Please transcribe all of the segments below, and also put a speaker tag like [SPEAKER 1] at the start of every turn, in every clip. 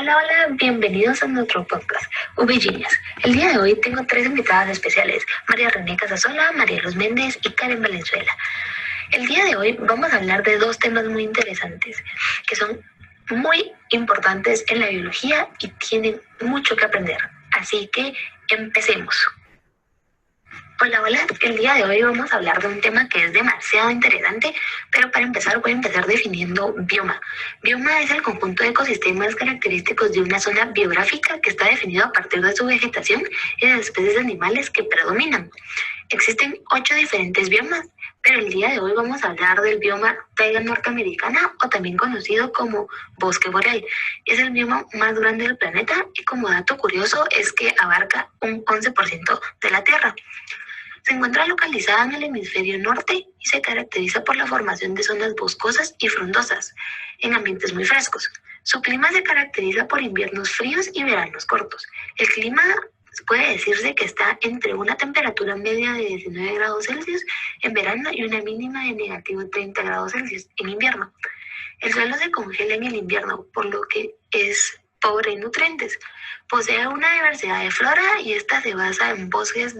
[SPEAKER 1] Hola, hola, bienvenidos a nuestro podcast, Ubillinias. El día de hoy tengo 3 invitadas especiales, María René Casasola, María Luz Méndez y Karen Valenzuela. El día de hoy vamos a hablar de 2 temas muy interesantes, que son muy importantes en la biología y tienen mucho que aprender. Así que empecemos. Hola, hola. El día de hoy vamos a hablar de un tema que es demasiado interesante, pero para empezar voy a empezar definiendo bioma. Bioma es el conjunto de ecosistemas característicos de una zona biográfica que está definido a partir de su vegetación y de las especies animales que predominan. Existen 8 diferentes biomas, pero el día de hoy vamos a hablar del bioma taiga norteamericana o también conocido como bosque boreal. Es el bioma más grande del planeta y como dato curioso es que abarca un 11% de la Tierra. Se encuentra localizada en el hemisferio norte y se caracteriza por la formación de zonas boscosas y frondosas, en ambientes muy frescos. Su clima se caracteriza por inviernos fríos y veranos cortos. El clima puede decirse que está entre una temperatura media de 19 grados Celsius en verano y una mínima de negativo 30 grados Celsius en invierno. El suelo se congela en el invierno, por lo que es pobre en nutrientes. Posee una diversidad de flora y esta se basa en bosques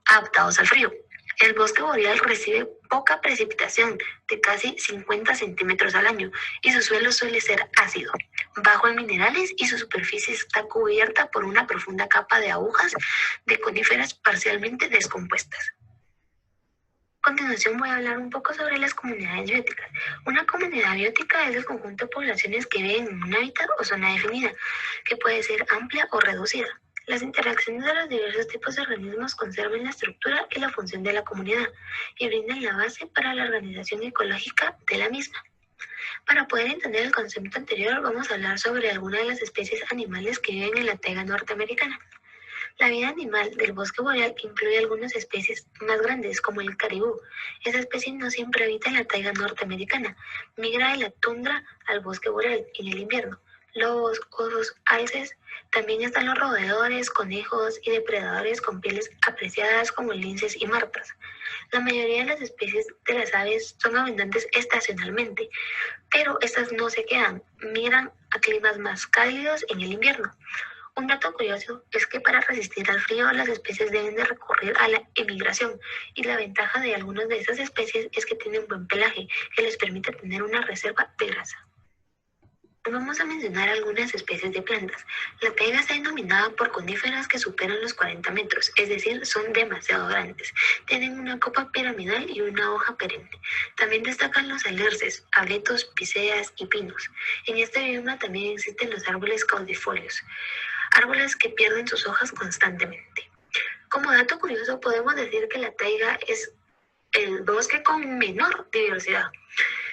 [SPEAKER 1] adaptados al frío. El bosque boreal recibe poca precipitación, de casi 50 centímetros al año, y su suelo suele ser ácido, bajo en minerales y su superficie está cubierta por una profunda capa de agujas de coníferas parcialmente descompuestas. A continuación voy a hablar un poco sobre las comunidades bióticas. Una comunidad biótica es el conjunto de poblaciones que viven en un hábitat o zona definida, que puede ser amplia o reducida. Las interacciones de los diversos tipos de organismos conservan la estructura y la función de la comunidad y brindan la base para la organización ecológica de la misma. Para poder entender el concepto anterior, vamos a hablar sobre algunas de las especies animales que viven en la taiga norteamericana. La vida animal del bosque boreal incluye algunas especies más grandes, como el caribú. Esa especie no siempre habita en la taiga norteamericana, migra de la tundra al bosque boreal en el invierno. Lobos, osos, alces, también están los roedores, conejos y depredadores con pieles apreciadas como linces y martas. La mayoría de las especies de las aves son abundantes estacionalmente, pero estas no se quedan, migran a climas más cálidos en el invierno. Un dato curioso es que para resistir al frío las especies deben de recurrir a la emigración y la ventaja de algunas de esas especies es que tienen buen pelaje que les permite tener una reserva de grasa. Vamos a mencionar algunas especies de plantas. La taiga está denominada por coníferas que superan los 40 metros, es decir, son demasiado grandes. Tienen una copa piramidal y una hoja perenne. También destacan los alerces, abetos, píceas y pinos. En este bioma también existen los árboles caudifolios, árboles que pierden sus hojas constantemente. Como dato curioso, podemos decir que la taiga es el bosque con menor diversidad,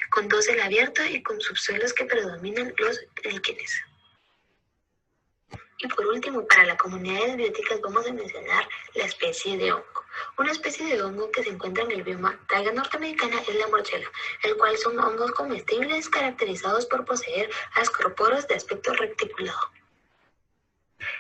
[SPEAKER 1] con dosel abierto y con subsuelos que predominan los líquenes. Y por último, para las comunidades bióticas vamos a mencionar la especie de hongo. Una especie de hongo que se encuentra en el bioma taiga norteamericana es la morchela, el cual son hongos comestibles caracterizados por poseer ascoporos de aspecto reticulado.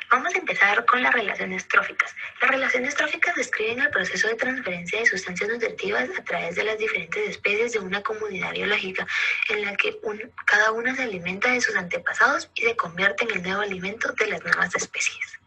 [SPEAKER 1] Vamos a empezar con las relaciones tróficas. Las relaciones tróficas describen el proceso de transferencia de sustancias nutritivas a través de las diferentes especies de una comunidad biológica, en la que cada una se alimenta de sus antepasados y se convierte en el nuevo alimento de las nuevas especies.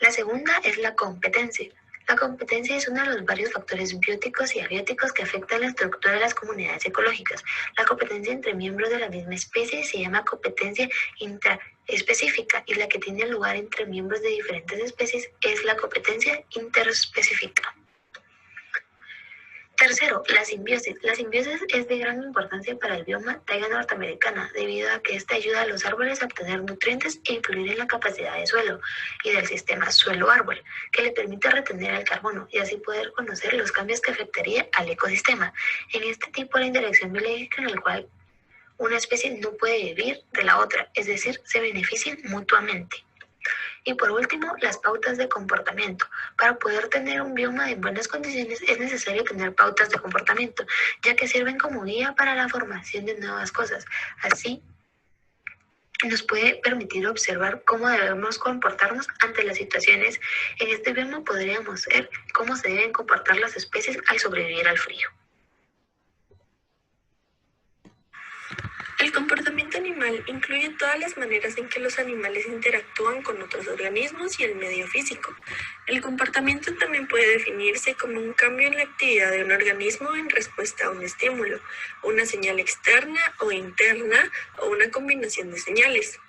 [SPEAKER 1] La segunda es la competencia. La competencia es uno de los varios factores bióticos y abióticos que afectan la estructura de las comunidades ecológicas. La competencia entre miembros de la misma especie se llama competencia intraespecífica y la que tiene lugar entre miembros de diferentes especies es la competencia interespecífica. Tercero, la simbiosis. La simbiosis es de gran importancia para el bioma taiga norteamericana, debido a que esta ayuda a los árboles a obtener nutrientes e influir en la capacidad de suelo y del sistema suelo-árbol, que le permite retener el carbono y así poder conocer los cambios que afectaría al ecosistema. En este tipo de interacción biológica en el cual una especie no puede vivir de la otra, es decir, se benefician mutuamente. Y por último, las pautas de comportamiento. Para poder tener un bioma en buenas condiciones es necesario tener pautas de comportamiento, ya que sirven como guía para la formación de nuevas cosas. Así, nos puede permitir observar cómo debemos comportarnos ante las situaciones. En este bioma podríamos ver cómo se deben comportar las especies al sobrevivir al frío. El comportamiento animal
[SPEAKER 2] animal incluye todas las maneras en que los animales interactúan con otros organismos y el medio físico. El comportamiento también puede definirse como un cambio en la actividad de un organismo en respuesta a un estímulo, una señal externa o interna o una combinación de señales.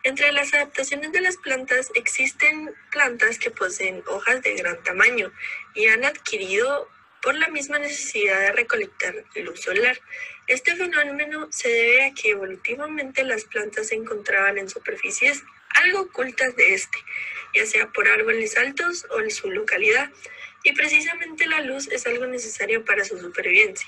[SPEAKER 2] Entre las adaptaciones de las plantas existen plantas que poseen hojas de gran tamaño y han adquirido por la misma necesidad de recolectar luz solar. Este fenómeno se debe a que evolutivamente las plantas se encontraban en superficies algo ocultas de este, ya sea por árboles altos o en su localidad, y precisamente la luz es algo necesario para su supervivencia.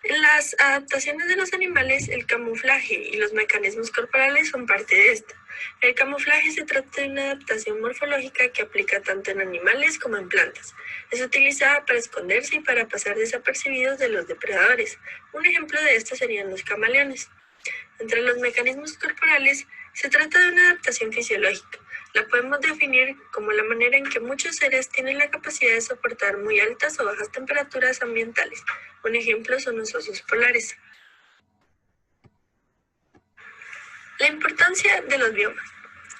[SPEAKER 2] En las adaptaciones de los animales, el camuflaje y los mecanismos corporales son parte de esto. El camuflaje se trata de una adaptación morfológica que aplica tanto en animales como en plantas. Es utilizada para esconderse y para pasar desapercibidos de los depredadores. Un ejemplo de esto serían los camaleones. Entre los mecanismos corporales, se trata de una adaptación fisiológica. La podemos definir como la manera en que muchos seres tienen la capacidad de soportar muy altas o bajas temperaturas ambientales. Un ejemplo son los osos polares. La importancia de los biomas.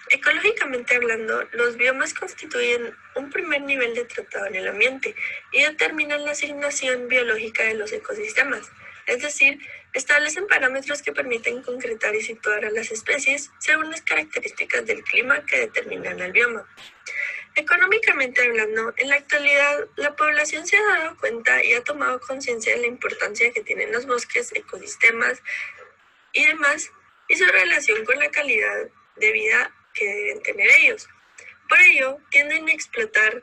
[SPEAKER 2] Ecológicamente hablando, los biomas constituyen un primer nivel de tratado en el ambiente y determinan la asignación biológica de los ecosistemas. Es decir, establecen parámetros que permiten concretar y situar a las especies según las características del clima que determinan el bioma. Económicamente hablando, en la actualidad la población se ha dado cuenta y ha tomado conciencia de la importancia que tienen los bosques, ecosistemas y demás, y su relación con la calidad de vida que deben tener ellos. Por ello, tienden a explotar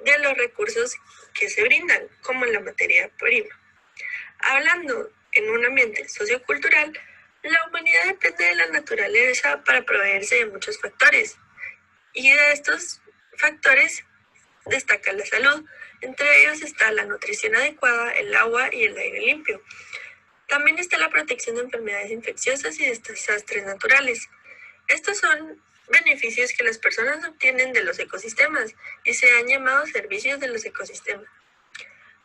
[SPEAKER 2] de los recursos que se brindan, como la materia prima. Hablando en un ambiente sociocultural, la humanidad depende de la naturaleza para proveerse de muchos factores, y de estos factores destaca la salud. Entre ellos está la nutrición adecuada, el agua y el aire limpio. También está la protección de enfermedades infecciosas y de desastres naturales. Estos son beneficios que las personas obtienen de los ecosistemas y se han llamado servicios de los ecosistemas.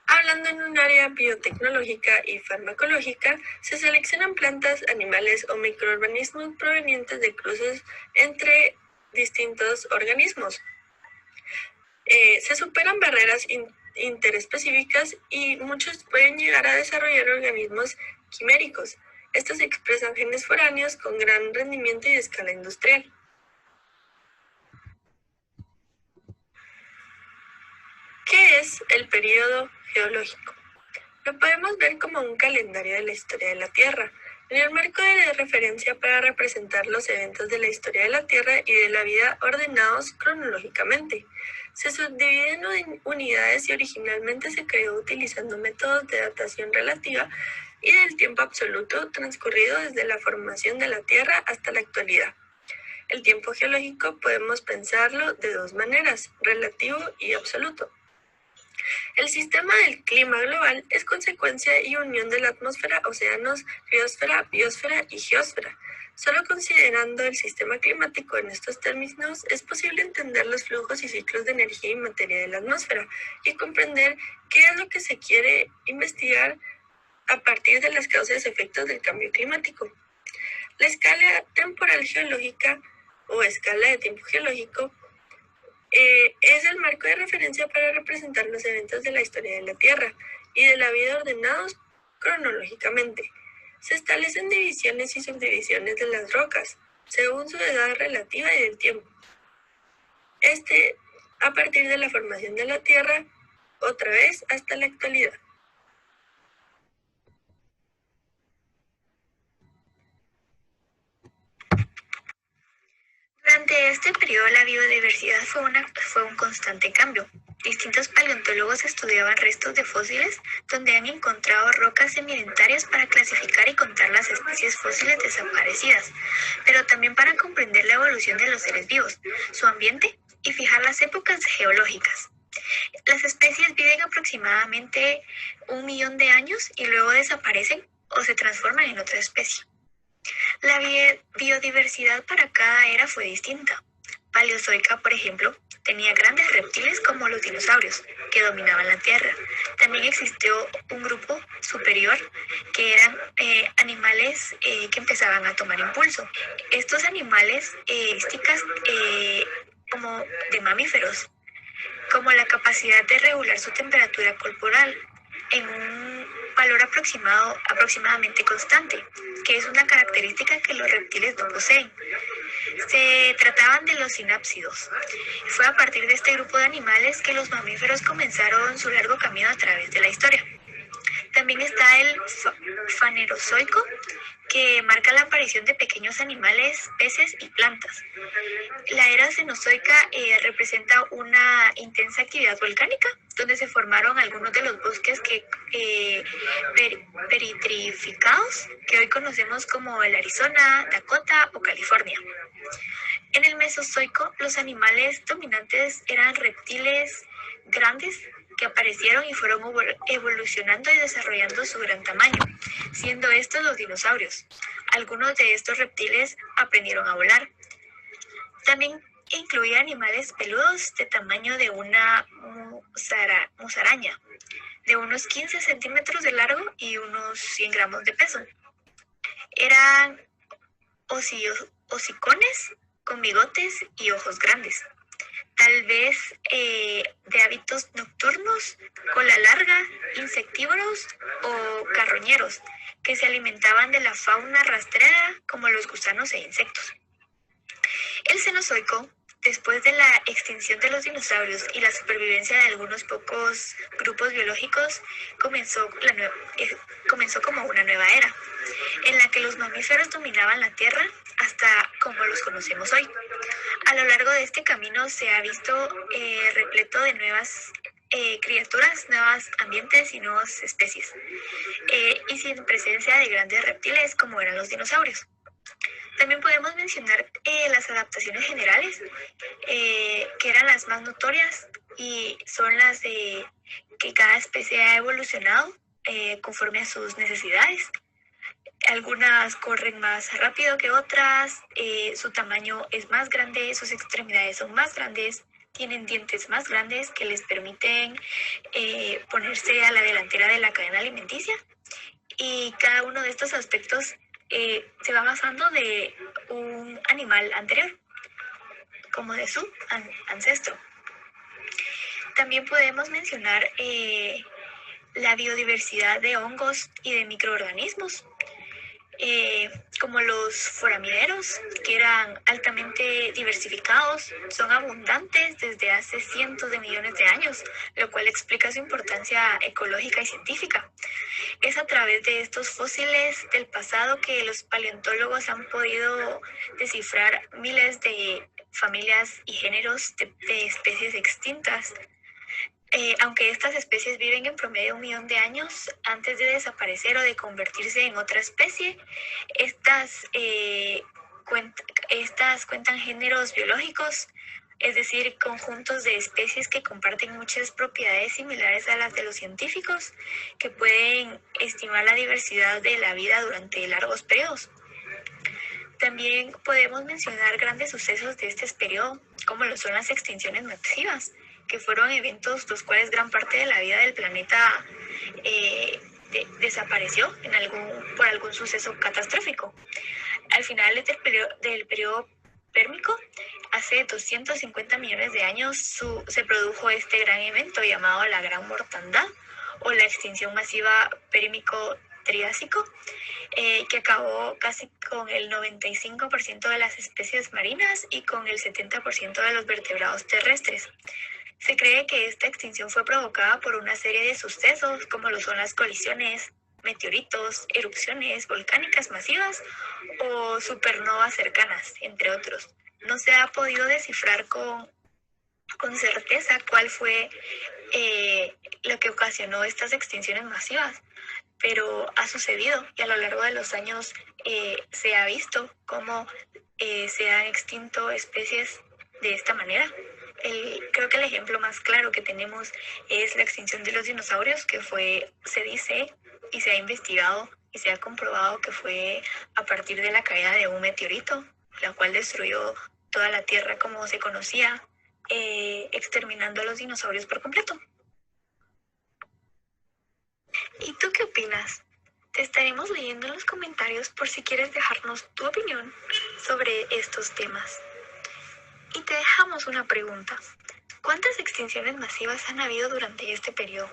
[SPEAKER 2] Hablando en un área biotecnológica y farmacológica, se seleccionan plantas, animales o microorganismos provenientes de cruces entre distintos organismos. Se superan barreras interespecíficas y muchos pueden llegar a desarrollar organismos quiméricos. Estos expresan genes foráneos con gran rendimiento y escala industrial. ¿Qué es el período geológico? Lo podemos ver como un calendario de la historia de la Tierra, en el marco de referencia para representar los eventos de la historia de la Tierra y de la vida ordenados cronológicamente. Se subdividen en unidades y originalmente se creó utilizando métodos de datación relativa y del tiempo absoluto transcurrido desde la formación de la Tierra hasta la actualidad. El tiempo geológico podemos pensarlo de dos maneras, relativo y absoluto. El sistema del clima global es consecuencia y unión de la atmósfera, océanos, criosfera, biosfera y geósfera. Solo considerando el sistema climático en estos términos es posible entender los flujos y ciclos de energía y materia de la atmósfera y comprender qué es lo que se quiere investigar a partir de las causas y efectos del cambio climático. La escala temporal geológica o escala de tiempo geológico es el marco de referencia para representar los eventos de la historia de la Tierra y de la vida ordenados cronológicamente. Se establecen divisiones y subdivisiones de las rocas, según su edad relativa y del tiempo. A partir de la formación de la Tierra, otra vez hasta la actualidad.
[SPEAKER 1] Durante este periodo la biodiversidad fue un constante cambio. Distintos paleontólogos estudiaban restos de fósiles donde han encontrado rocas sedentarias para clasificar y contar las especies fósiles desaparecidas, pero también para comprender la evolución de los seres vivos, su ambiente y fijar las épocas geológicas. Las especies viven aproximadamente 1 millón de años y luego desaparecen o se transforman en otra especie. La biodiversidad para cada era fue distinta. Paleozoica, por ejemplo, tenía grandes reptiles como los dinosaurios, que dominaban la Tierra. También existió un grupo superior que eran animales que empezaban a tomar impulso. Estos animales, como de mamíferos, como la capacidad de regular su temperatura corporal en un valor aproximadamente constante, que es una característica que los reptiles no poseen. Se trataban de los sinápsidos. Fue a partir de este grupo de animales que los mamíferos comenzaron su largo camino a través de la historia. También está el fanerozoico, que marca la aparición de pequeños animales, peces y plantas. La era cenozoica representa una intensa actividad volcánica, donde se formaron algunos de los bosques peritrificados que hoy conocemos como el Arizona, Dakota o California. En el Mesozoico, los animales dominantes eran reptiles grandes que aparecieron y fueron evolucionando y desarrollando su gran tamaño, siendo estos los dinosaurios. Algunos de estos reptiles aprendieron a volar. También incluía animales peludos de tamaño de una musaraña, de unos 15 centímetros de largo y unos 100 gramos de peso. Eran hocicones con bigotes y ojos grandes. Tal vez de hábitos nocturnos, cola larga, insectívoros o carroñeros, que se alimentaban de la fauna rastrera como los gusanos e insectos. El Cenozoico, después de la extinción de los dinosaurios y la supervivencia de algunos pocos grupos biológicos, comenzó como una nueva era, en la que los mamíferos dominaban la Tierra hasta como los conocemos hoy. A lo largo de este camino se ha visto repleto de nuevas criaturas, nuevos ambientes y nuevas especies, y sin presencia de grandes reptiles como eran los dinosaurios. También podemos mencionar las adaptaciones generales, que eran las más notorias y son las de que cada especie ha evolucionado conforme a sus necesidades. Algunas corren más rápido que otras, su tamaño es más grande, sus extremidades son más grandes, tienen dientes más grandes que les permiten ponerse a la delantera de la cadena alimenticia, y cada uno de estos aspectos se va basando de un animal anterior, como de su ancestro. También podemos mencionar la biodiversidad de hongos y de microorganismos, como los foramideros, que eran altamente diversificados, son abundantes desde hace cientos de millones de años, lo cual explica su importancia ecológica y científica. Es a través de estos fósiles del pasado que los paleontólogos han podido descifrar miles de familias y géneros de especies extintas. Aunque estas especies viven en promedio 1 millón de años antes de desaparecer o de convertirse en otra especie, estas cuentan géneros biológicos, es decir, conjuntos de especies que comparten muchas propiedades similares a las de los científicos, que pueden estimar la diversidad de la vida durante largos periodos. También podemos mencionar grandes sucesos de este periodo, como lo son las extinciones masivas, que fueron eventos los cuales gran parte de la vida del planeta desapareció por algún suceso catastrófico. Al final del periodo Pérmico, hace 250 millones de años, se produjo este gran evento llamado la Gran Mortandad o la extinción masiva Pérmico-Triásico, que acabó casi con el 95% de las especies marinas y con el 70% de los vertebrados terrestres. Se cree que esta extinción fue provocada por una serie de sucesos como lo son las colisiones, meteoritos, erupciones volcánicas masivas o supernovas cercanas, entre otros. No se ha podido descifrar con certeza cuál fue lo que ocasionó estas extinciones masivas, pero ha sucedido y a lo largo de los años se ha visto cómo se han extinto especies de esta manera. Creo que el ejemplo más claro que tenemos es la extinción de los dinosaurios, que se dice y se ha investigado y se ha comprobado que fue a partir de la caída de un meteorito, la cual destruyó
[SPEAKER 3] toda la Tierra como se conocía, exterminando a los dinosaurios por completo. ¿Y tú qué opinas? Te estaremos leyendo en los comentarios por si quieres dejarnos tu opinión sobre estos temas. Y te dejamos una pregunta. ¿Cuántas extinciones masivas han habido durante este periodo?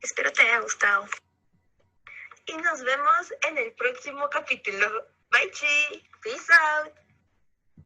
[SPEAKER 3] Espero te haya gustado.
[SPEAKER 2] Y nos vemos en el próximo capítulo. Bye, chi. Peace out.